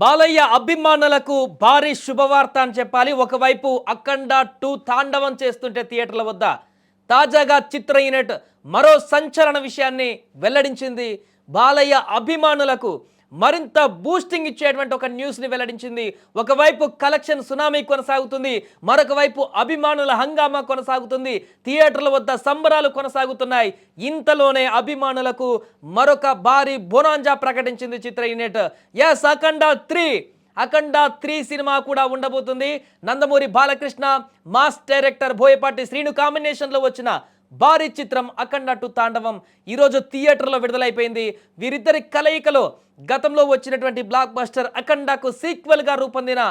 బాలయ్య అభిమానులకు భారీ శుభవార్త అని చెప్పాలి. ఒకవైపు అఖండ 2 తాండవం చేస్తుంటే థియేటర్ల వద్ద తాజాగా చిత్ర యూనిట్ మరో సంచలన విషయాన్ని వెల్లడించింది. బాలయ్య అభిమానులకు మరింత బూస్టింగ్ ఇచ్చేటువంటి ఒక న్యూస్ని వెల్లడించింది. ఒకవైపు కలెక్షన్ సునామీ కొనసాగుతుంది, మరొక వైపు అభిమానుల హంగామా కొనసాగుతుంది, థియేటర్ల వద్ద సంబరాలు కొనసాగుతున్నాయి. ఇంతలోనే అభిమానులకు మరొక భారీ బొనాంజా ప్రకటించింది చిత్ర యూనిట్. ఎస్, అఖండ 3 సినిమా కూడా ఉండబోతుంది. నందమూరి బాలకృష్ణ, మాస్ డైరెక్టర్ బోయపాటి శ్రీను కాంబినేషన్లో వచ్చిన భారీ చిత్రం అఖండ 2 తాండవం ఈరోజు థియేటర్లో విడుదలైపోయింది. వీరిద్దరి కలయికలో గతంలో వచ్చినటువంటి బ్లాక్ బస్టర్ అఖండకు సీక్వెల్గా రూపొందిన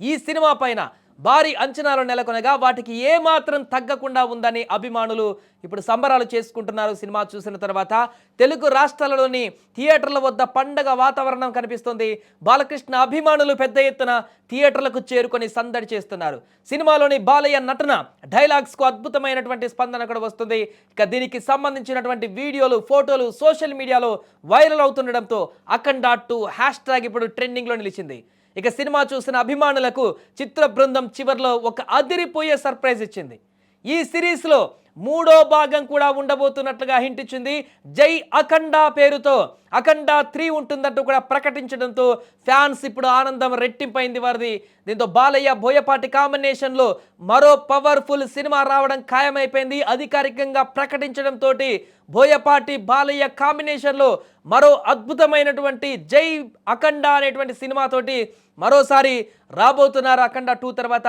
ఈ సినిమా పైన భారీ అంచనాలు నెలకొనగా వాటికి ఏమాత్రం తగ్గకుండా ఉందని అభిమానులు ఇప్పుడు సంబరాలు చేసుకుంటున్నారు. సినిమా చూసిన తర్వాత తెలుగు రాష్ట్రాలలోని థియేటర్ల వద్ద పండగ వాతావరణం కనిపిస్తుంది. బాలకృష్ణ అభిమానులు పెద్ద ఎత్తున థియేటర్లకు చేరుకొని సందడి చేస్తున్నారు. సినిమాలోని బాలయ్య నటన, డైలాగ్స్కు అద్భుతమైనటువంటి స్పందన కూడా వస్తుంది. ఇక దీనికి సంబంధించినటువంటి వీడియోలు, ఫోటోలు సోషల్ మీడియాలో వైరల్ అవుతుండడంతో అఖండ 2 హ్యాష్ట్యాగ్ ఇప్పుడు ట్రెండింగ్లో నిలిచింది. ఇక సినిమా చూసిన అభిమానులకు చిత్ర బృందం చివర్లో ఒక అదిరిపోయే సర్ప్రైజ్ ఇచ్చింది. ఈ సిరీస్లో 3వ భాగం కూడా ఉండబోతున్నట్లుగా హింట్ ఇచ్చింది. జై అఖండ పేరుతో అఖండ 3 ఉంటుందంటూ కూడా ప్రకటించడంతో ఫ్యాన్స్ ఇప్పుడు ఆనందం రెట్టింపైంది వారిది. దీంతో బాలయ్య బోయపాటి కాంబినేషన్లో మరో పవర్ఫుల్ సినిమా రావడం ఖాయమైపోయింది. అధికారికంగా ప్రకటించడంతో బోయపాటి బాలయ్య కాంబినేషన్లో మరో అద్భుతమైనటువంటి జై అఖండ అనేటువంటి సినిమాతోటి మరోసారి రాబోతున్నారు. అఖండ 2 తర్వాత